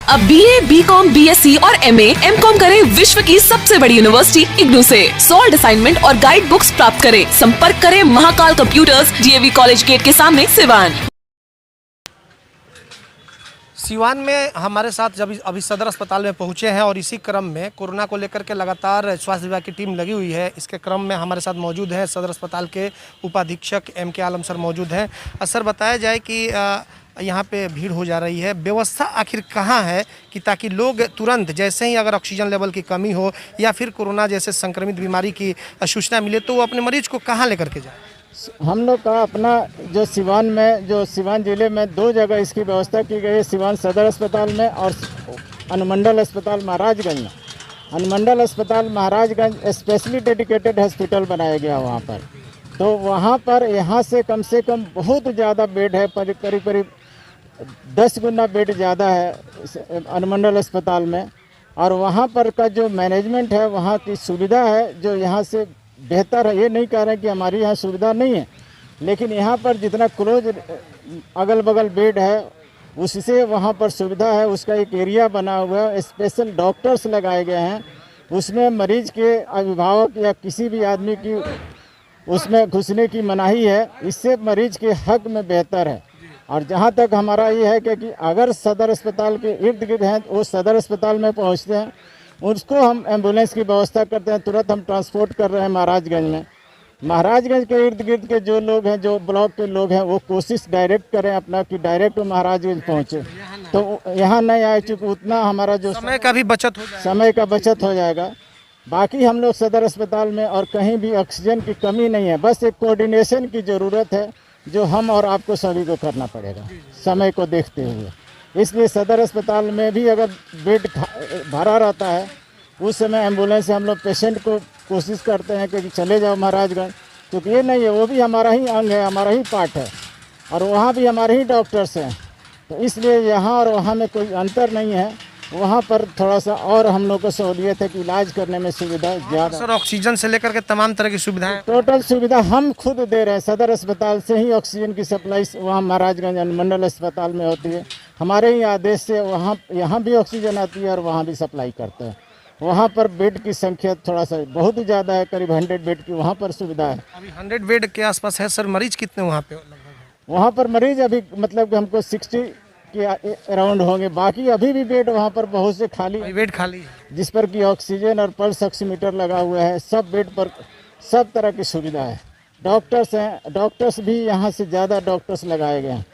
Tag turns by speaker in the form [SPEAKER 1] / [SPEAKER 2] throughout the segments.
[SPEAKER 1] अब BA, BCom, BSc और MA, MCom करें विश्व की सबसे बड़ी यूनिवर्सिटी इग्नू से। सॉल्ड असाइनमेंट और गाइड बुक्स प्राप्त करें। संपर्क करें Mahakal computers, DAV college gate के सामने, सिवान।
[SPEAKER 2] सिवान में हमारे साथ जब अभी सदर अस्पताल में पहुंचे हैं और इसी क्रम में कोरोना को लेकर के लगातार स्वास्थ्य विभाग की टीम लगी हुई है। इसके क्रम में हमारे साथ मौजूद हैं सदर अस्पताल के उपाधीक्षक MK आलम सर मौजूद हैं। सर, बताया जाए कि यहाँ पे भीड़ हो जा रही है, व्यवस्था आखिर कहाँ है कि ताकि लोग तुरंत जैसे ही अगर ऑक्सीजन लेवल की कमी हो या फिर कोरोना जैसे संक्रमित बीमारी की सूचना मिले तो वो अपने मरीज को कहाँ लेकर के जाए?
[SPEAKER 3] हम लोग का अपना जो सिवान ज़िले में 2 जगह इसकी व्यवस्था की गई है, सिवान सदर अस्पताल में और अनुमंडल अस्पताल महाराजगंज में। अनुमंडल अस्पताल महाराजगंज स्पेशली डेडिकेटेड हॉस्पिटल बनाया गया वहाँ पर। तो वहाँ पर यहाँ से कम बहुत ज़्यादा बेड है, करीब 10 गुना बेड ज़्यादा है अनुमंडल अस्पताल में। और वहाँ पर का जो मैनेजमेंट है, वहाँ की सुविधा है जो यहाँ से बेहतर है। ये नहीं कह रहे हैं कि हमारी यहाँ सुविधा नहीं है, लेकिन यहाँ पर जितना क्लोज अगल बगल बेड है उससे वहाँ पर सुविधा है। उसका एक एरिया बना हुआ है, स्पेशल डॉक्टर्स लगाए गए हैं। उसमें मरीज के अभिभावक या किसी भी आदमी की उसमें घुसने की मनाही है। इससे मरीज के हक में बेहतर है। और जहाँ तक हमारा ये है कि अगर सदर अस्पताल के इर्द गिर्द हैं वो सदर अस्पताल में पहुँचते हैं, उसको हम एम्बुलेंस की व्यवस्था करते हैं, तुरंत हम ट्रांसपोर्ट कर रहे हैं महाराजगंज में। महाराजगंज के इर्द गिर्द के जो लोग हैं, जो ब्लॉक के लोग हैं, वो कोशिश डायरेक्ट करें अपना कि डायरेक्ट महाराजगंज पहुँचे, तो यहाँ नहीं आए, चूँकि उतना हमारा जो
[SPEAKER 2] समय का भी बचत हो जाएगा।
[SPEAKER 3] समय का बचत हो जाएगा। बाकी हम लोग सदर अस्पताल में और कहीं भी ऑक्सीजन की कमी नहीं है, बस एक कोऑर्डिनेशन की ज़रूरत है जो हम और आपको सभी को करना पड़ेगा समय को देखते हुए। इसलिए सदर अस्पताल में भी अगर बेड भरा रहता है उस समय एम्बुलेंस से हम लोग पेशेंट को कोशिश करते हैं कि चले जाओ महाराजगंज, क्योंकि ये नहीं है, वो भी हमारा ही अंग है, हमारा ही पार्ट है और वहाँ भी हमारे ही डॉक्टर्स हैं। तो इसलिए यहाँ और वहाँ में कोई अंतर नहीं है। वहाँ पर थोड़ा सा और हम लोग को सहूलियत है कि इलाज करने में सुविधा ज़्यादा।
[SPEAKER 2] सर, ऑक्सीजन से लेकर के तमाम तरह की सुविधाएं,
[SPEAKER 3] टोटल सुविधा हम खुद दे रहे हैं। सदर अस्पताल से ही ऑक्सीजन की सप्लाई वहाँ महाराजगंज अनुमंडल अस्पताल में होती है। हमारे ही आदेश से वहाँ यहाँ भी ऑक्सीजन आती है और वहाँ भी सप्लाई करते हैं। वहाँ पर बेड की संख्या थोड़ा सा बहुत ही ज़्यादा है, करीब 100 बेड की वहाँ पर सुविधा है।
[SPEAKER 2] अभी 100 बेड के आसपास है। सर, मरीज कितने वहाँ पे लगभग?
[SPEAKER 3] वहाँ पर मरीज अभी मतलब कि हमको 60 के अराउंड होंगे। बाकी अभी भी बेड वहाँ पर बहुत से खाली,
[SPEAKER 2] बेड खाली है,
[SPEAKER 3] जिस पर कि ऑक्सीजन और पल्स ऑक्सीमीटर लगा हुआ है। सब बेड पर सब तरह की सुविधा है। डॉक्टर्स हैं, डॉक्टर्स भी यहाँ से ज़्यादा डॉक्टर्स लगाए गए हैं।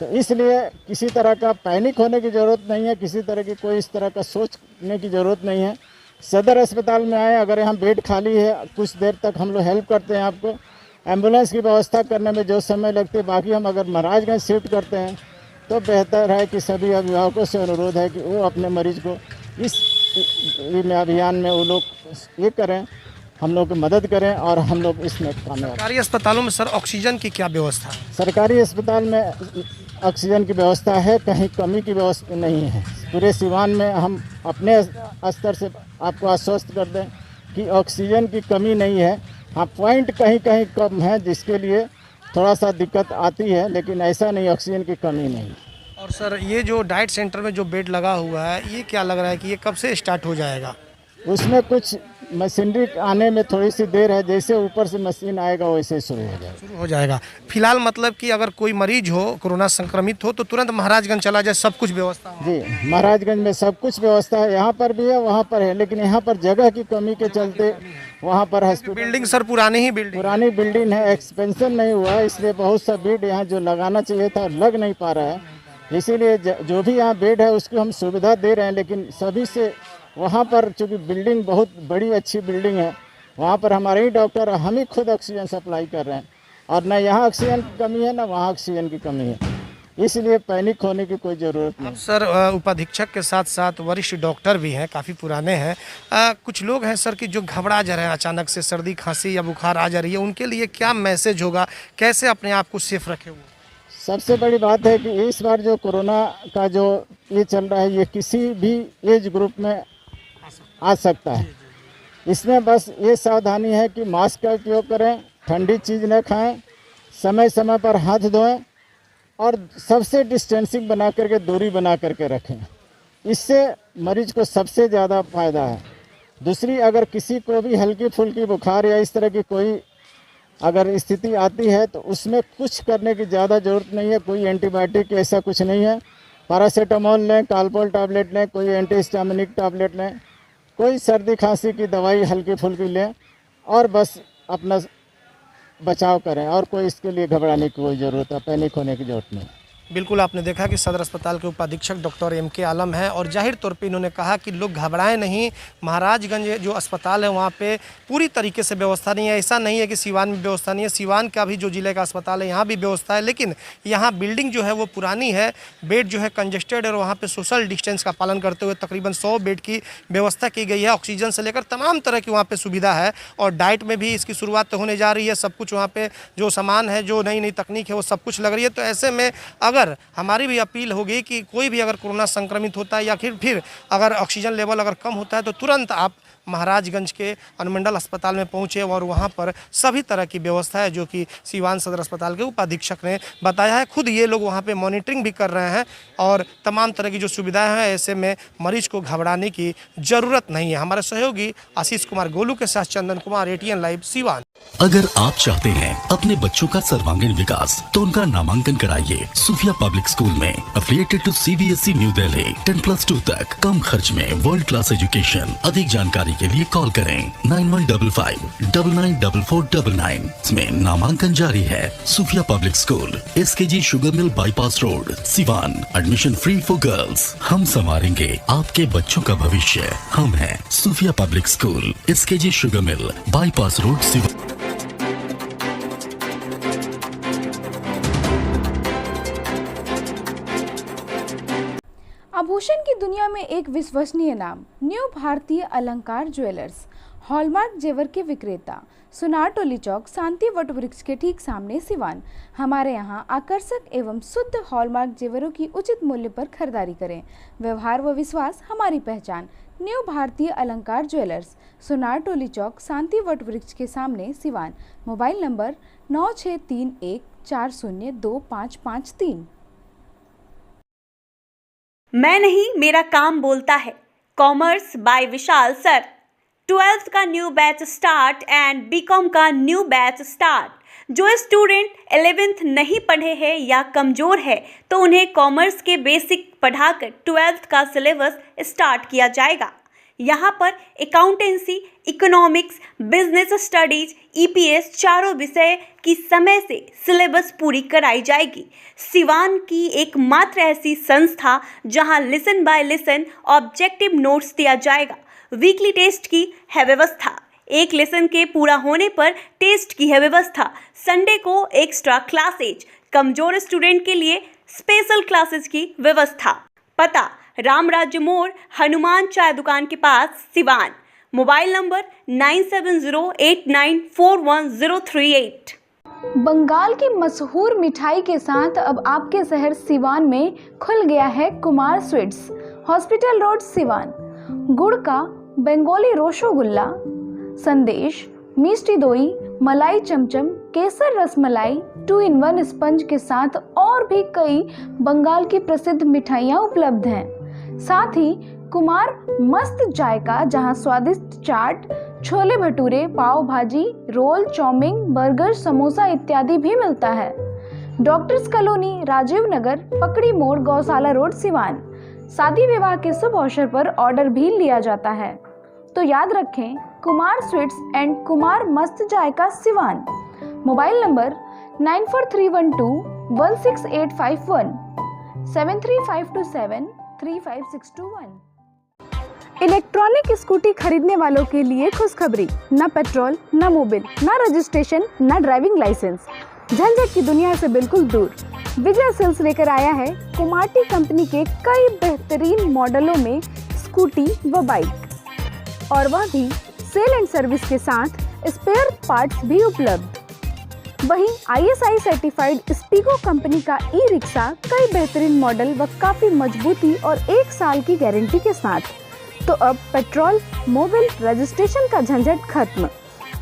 [SPEAKER 3] तो इसलिए किसी तरह का पैनिक होने की ज़रूरत नहीं है, किसी तरह की कोई इस तरह का सोचने की ज़रूरत नहीं है। सदर अस्पताल में आए, अगर यहाँ बेड खाली है कुछ देर तक हम लोग हेल्प करते हैं आपको। एम्बुलेंस की व्यवस्था करने में जो समय लगते हैं, बाकी हम अगर महाराजगंज शिफ्ट करते हैं तो बेहतर है कि सभी अभिभावकों से अनुरोध है कि वो अपने मरीज को इस अभियान में वो लोग ये करें, हम लोग की मदद करें और हम लोग इसमें कामयाब।
[SPEAKER 2] सरकारी अस्पतालों में सर ऑक्सीजन की क्या व्यवस्था है?
[SPEAKER 3] सरकारी अस्पताल में ऑक्सीजन की व्यवस्था है, कहीं कमी की व्यवस्था नहीं है। पूरे सिवान में हम अपने स्तर से आपको आश्वस्त कर दें कि ऑक्सीजन की कमी नहीं है। हाँ, पॉइंट कहीं कहीं कम है जिसके लिए थोड़ा सा दिक्कत आती है, लेकिन ऐसा नहीं, ऑक्सीजन की कमी नहीं।
[SPEAKER 2] और सर, ये जो डाइट सेंटर में जो बेड लगा हुआ है, ये क्या लग रहा है कि ये कब से स्टार्ट हो जाएगा?
[SPEAKER 3] उसमें कुछ मशीनरी आने में थोड़ी सी देर है, जैसे ऊपर से मशीन आएगा वैसे शुरू हो जाएगा।
[SPEAKER 2] फिलहाल मतलब कि अगर कोई मरीज हो, कोरोना संक्रमित हो, तो तुरंत महाराजगंज चला जाए, सब कुछ व्यवस्था हो?
[SPEAKER 3] जी, महाराजगंज में सब कुछ व्यवस्था है। यहाँ पर भी है, वहाँ पर है, लेकिन यहाँ पर जगह की कमी के चलते वहाँ पर हॉस्पिटल।
[SPEAKER 2] बिल्डिंग सर पुरानी
[SPEAKER 3] बिल्डिंग है, एक्सपेंशन नहीं हुआ है, इसलिए बहुत सा बेड यहाँ जो लगाना चाहिए था लग नहीं पा रहा है। इसीलिए जो भी यहाँ बेड है उसकी हम सुविधा दे रहे हैं, लेकिन सभी से वहाँ पर चूँकि बिल्डिंग बहुत बड़ी अच्छी बिल्डिंग है, वहाँ पर हमारे ही डॉक्टर हम ही खुद ऑक्सीजन सप्लाई कर रहे हैं और न यहाँ ऑक्सीजन की कमी है न वहाँ ऑक्सीजन की कमी है। इसलिए पैनिक होने की कोई ज़रूरत नहीं।
[SPEAKER 2] सर, उपाधीक्षक के साथ साथ वरिष्ठ डॉक्टर भी हैं, काफ़ी पुराने हैं। कुछ लोग हैं सर कि जो घबरा जा रहे हैं, अचानक से सर्दी खांसी या बुखार आ जा रही है, उनके लिए क्या मैसेज होगा, कैसे अपने आप को सेफ रखे हुए?
[SPEAKER 3] सबसे बड़ी बात है कि इस बार जो कोरोना का जो ये चल रहा है, ये किसी भी एज ग्रुप में आ सकता है। इसमें बस ये सावधानी है कि मास्क का उपयोग करें, ठंडी चीज़ न खाएं, समय समय पर हाथ धोएं और सबसे डिस्टेंसिंग बना करके दूरी बना करके रखें। इससे मरीज को सबसे ज़्यादा फ़ायदा है। दूसरी, अगर किसी को भी हल्की फुल्की बुखार या इस तरह की कोई अगर स्थिति आती है तो उसमें कुछ करने की ज़्यादा ज़रूरत नहीं है। कोई एंटीबायोटिक ऐसा कुछ नहीं है। पैरासीटामोल लें, कालपोल टैबलेट लें, कोई एंटीहिस्टामिनिक टैबलेट लें, कोई सर्दी खांसी की दवाई हल्की फुल्की लें और बस अपना बचाव करें, और कोई इसके लिए घबराने की कोई ज़रूरत है, पैनिक होने की ज़रूरत नहीं।
[SPEAKER 2] बिल्कुल, आपने देखा कि सदर अस्पताल के उपाधीक्षक डॉक्टर MK आलम हैं और जाहिर तौर पे इन्होंने कहा कि लोग घबराएं नहीं। महाराजगंज जो अस्पताल है वहाँ पे पूरी तरीके से व्यवस्था नहीं है। ऐसा नहीं है कि सीवान में व्यवस्था नहीं है, सीवान का भी जो जिले का अस्पताल है यहाँ भी व्यवस्था है, लेकिन यहाँ बिल्डिंग जो है वो पुरानी है, बेड जो है कंजेस्टेड है और वहाँ पर सोशल डिस्टेंस का पालन करते हुए तकरीबन 100 बेड की व्यवस्था की गई है। ऑक्सीजन से लेकर तमाम तरह की वहाँ पर सुविधा है और डाइट में भी इसकी शुरुआत होने जा रही है। सब कुछ वहाँ पर जो सामान है, जो नई नई तकनीक है, वो सब कुछ लग रही है। तो ऐसे में अगर हमारी भी अपील होगी कि कोई भी अगर कोरोना संक्रमित होता है या फिर अगर ऑक्सीजन लेवल अगर कम होता है तो तुरंत आप महाराजगंज के अनुमंडल अस्पताल में पहुंचे और वहां पर सभी तरह की व्यवस्था है जो कि सीवान सदर अस्पताल के उपाधीक्षक ने बताया है। खुद ये लोग वहां पे मॉनिटरिंग भी कर रहे हैं और तमाम तरह की जो सुविधाएं हैं, ऐसे में मरीज को घबराने की ज़रूरत नहीं है। हमारे सहयोगी आशीष कुमार गोलू के साथ चंदन कुमार, ATN लाइव, सीवान।
[SPEAKER 4] अगर आप चाहते हैं अपने बच्चों का सर्वांगीण विकास तो उनका नामांकन कराइए सूफिया पब्लिक स्कूल में, affiliated to CBSE new Delhi. 10+2 तक कम खर्च में वर्ल्ड क्लास एजुकेशन। अधिक जानकारी के लिए कॉल करें 9155994499। इसमें नामांकन जारी है। Sufia public school, SKG sugar mill bypass road, Siwan. Admission free for girls. हम संवारेंगे आपके बच्चों का भविष्य। हम हैं Sufia public school, SKG sugar mill bypass road, Siwan.
[SPEAKER 5] आभूषण की दुनिया में एक विश्वसनीय नाम, न्यू भारतीय अलंकार ज्वेलर्स, हॉलमार्क जेवर के विक्रेता, सुनार टोली चौक, शांति वट वृक्ष के ठीक सामने, सिवान। हमारे यहाँ आकर्षक एवं शुद्ध हॉलमार्क जेवरों की उचित मूल्य पर खरीदारी करें। व्यवहार व विश्वास हमारी पहचान। न्यू भारतीय अलंकार ज्वेलर्स, सुनार टोली चौक, शांति वट वृक्ष के सामने, सिवान। Mobile number 9631402553।
[SPEAKER 6] मैं नहीं, मेरा काम बोलता है। Commerce by Vishal sir. 12th का new batch start and BCom का न्यू बैच स्टार्ट। जो स्टूडेंट 11th नहीं पढ़े हैं या कमज़ोर है तो उन्हें कॉमर्स के बेसिक पढ़ाकर 12th का सिलेबस स्टार्ट किया जाएगा। यहाँ पर accountancy, economics, business studies, EPS चारों विषय की समय से सिलेबस पूरी कराई जाएगी। सिवान की एकमात्र ऐसी संस्था जहाँ listen by listen objective notes दिया जाएगा। वीकली टेस्ट की है व्यवस्था। एक लेसन के पूरा होने पर टेस्ट की है व्यवस्था। संडे को एक्स्ट्रा क्लासेज, कमजोर स्टूडेंट के लिए स्पेशल क्लासेस की व्यवस्था। पता राम राज्य मोड़, हनुमान चाय दुकान के पास, सिवान। Mobile number 9708941038।
[SPEAKER 5] बंगाल की मशहूर मिठाई के साथ अब आपके शहर सिवान में खुल गया है Kumar sweets, hospital road, Siwan. गुड़ का बंगाली रसगुल्ला, संदेश, मिष्टी दोई, मलाई चमचम, केसर रसमलाई, 2-in-1 स्पंज के साथ और भी कई बंगाल की प्रसिद्ध मिठाइयाँ उपलब्ध हैं। साथ ही कुमार मस्त जायका, जहां स्वादिष्ट चाट, छोले भटूरे, पाव भाजी, रोल, चाउमीन, बर्गर, समोसा इत्यादि भी मिलता है। डॉक्टर्स कॉलोनी, राजीव नगर, पकड़ी मोड़, गौशाला रोड, सिवान। शादी विवाह के शुभ अवसर पर ऑर्डर भी लिया जाता है। तो याद रखें, कुमार स्वीट्स एंड कुमार मस्त जायका, Siwan. Mobile number 9431216851 735273561। Electronic scooty खरीदने वालों के लिए खुशखबरी, न पेट्रोल, न मोबिल, न रजिस्ट्रेशन, न ड्राइविंग लाइसेंस, झंझट की दुनिया से बिल्कुल दूर। विजय सेल्स लेकर आया है कुमाटी कंपनी के कई बेहतरीन मॉडलों में स्कूटी व बाइक, और वह भी सेल एंड सर्विस के साथ स्पेयर पार्ट्स भी उपलब्ध। वहीं ISI सर्टिफाइड स्पीको कंपनी का ई-रिक्शा कई बेहतरीन मॉडल व काफ़ी मजबूती और 1 साल की गारंटी के साथ। तो अब पेट्रोल, मोबिल, रजिस्ट्रेशन का झंझट खत्म।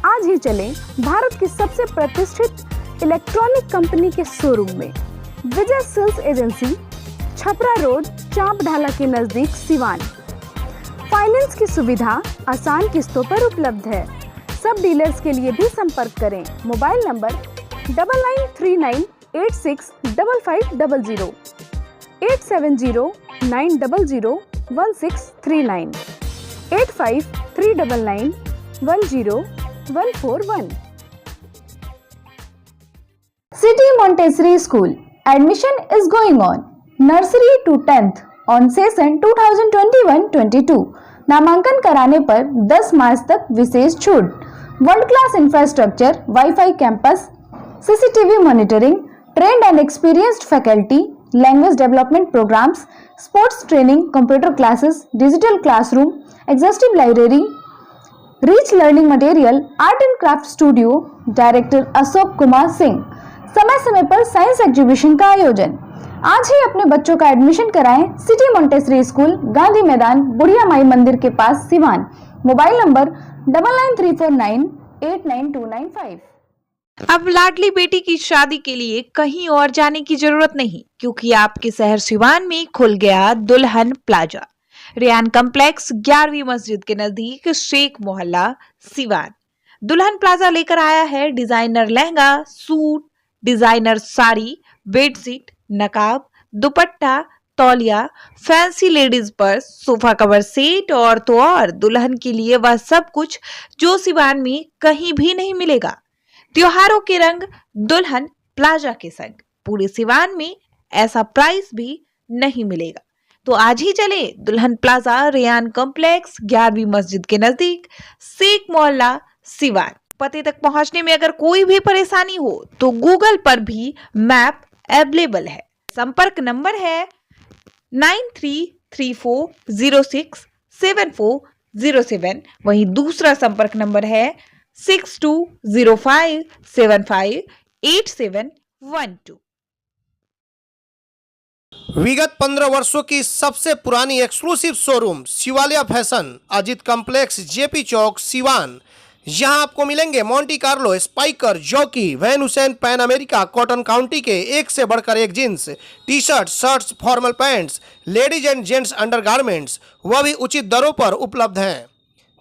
[SPEAKER 5] आज ही चलें भारत की सबसे प्रतिष्ठित इलेक्ट्रॉनिक कंपनी के शोरूम में। विजय सेल्स एजेंसी, छपरा रोड, चांप ढाला के नजदीक सिवान। फाइनेंस की सुविधा आसान किस्तों पर उपलब्ध है। सब डीलर्स के लिए भी संपर्क करें। Mobile number 9939865500, 8709001639, 8539910141। City Montessori School. Admission is going on. Nursery to 10th on session 2021-22. नामांकन कराने पर 10 मार्च तक विशेष छूट। World class infrastructure, wifi campus, CCTV monitoring, trained and experienced faculty, language development programmes, sports training, computer classes, digital classroom, exhaustive library, rich learning material, art and craft studio. Director Ashok Kumar Singh. समय समय पर science exhibition का आयोजन। आज ही अपने बच्चों का admission कराएं सिटी मोंटेसरी स्कूल, गांधी मैदान, बुढ़िया माई मंदिर के पास, सिवान। Mobile number 9934989295।
[SPEAKER 7] अब लाडली बेटी की शादी के लिए कहीं और जाने की जरूरत नहीं, क्योंकि आपके शहर सिवान में खुल गया दुल्हन प्लाजा। रेयान कॉम्प्लेक्स, 11वीं मस्जिद के नजदीक, शेख मोहल्ला, सिवान। दुल्हन प्लाजा लेकर आया है designer lehenga, suit, designer sari, bedsheet, नकाब, दुपट्टा, तौलिया, fancy ladies purse, sofa cover set और तो और दुल्हन के लिए वह सब कुछ जो सिवान में कहीं भी नहीं मिलेगा। त्योहारों के रंग दुल्हन प्लाजा के संग। पूरे सिवान में ऐसा प्राइस भी नहीं मिलेगा। तो आज ही चले दुल्हन प्लाजा, रेयान कॉम्प्लेक्स, 11वीं मस्जिद के नजदीक, शेख मोहल्ला, सिवान। पते तक पहुंचने में अगर कोई भी परेशानी हो तो गूगल पर भी मैप अवेलेबल है। संपर्क नंबर है 9334067407। वहीं दूसरा संपर्क नंबर है 6205758712।
[SPEAKER 2] विगत 15 वर्षों की सबसे पुरानी exclusive showroom Shivalia fashion, Ajit complex, JP Chowk, Siwan. यहाँ आपको मिलेंगे Monte Carlo, Spykar, Jockey, Van Heusen, Pan America, Cotton County के एक से बढ़कर एक jeans, T shirt, shirts, formal pants, ladies and gents undergarments, वह भी उचित दरों पर उपलब्ध हैं।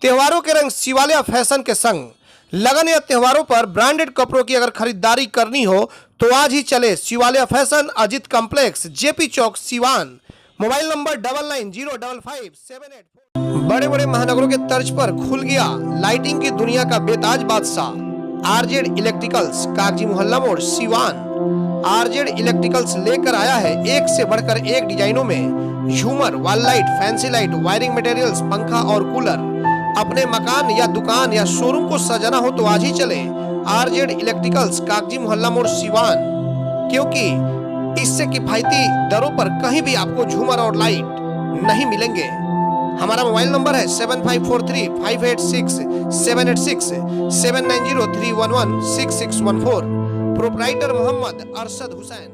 [SPEAKER 2] त्योहारों के रंग शिवालिया फैशन के संग। लगन या त्योहारों पर ब्रांडेड कपड़ों की अगर खरीदारी करनी हो तो आज ही चले Shivalia fashion, Ajit complex, JP Chowk, Siwan. Mobile number 99055784। बड़े बड़े महानगरों के तर्ज पर खुल गया लाइटिंग की दुनिया का बेताज बादशाह आरजेड इलेक्ट्रिकल्स, कागजी मोहल्ला मोड़, सिवान। आरजेड इलेक्ट्रिकल्स लेकर आया है एक से बढ़कर एक डिजाइनों में झूमर, wall light, fancy light, wiring materials, पंखा और कूलर। अपने मकान या दुकान या शोरूम को सजाना हो तो आज ही चले आरजेड इलेक्ट्रिकल्स, कागजी मोहल्ला मोड़, सिवान, क्योंकि इससे किफायती दरों पर कहीं भी आपको झूमर और लाइट नहीं मिलेंगे। हमारा मोबाइल नंबर है 7543586786, 7903116614। प्रोप्राइटर मोहम्मद अरशद हुसैन।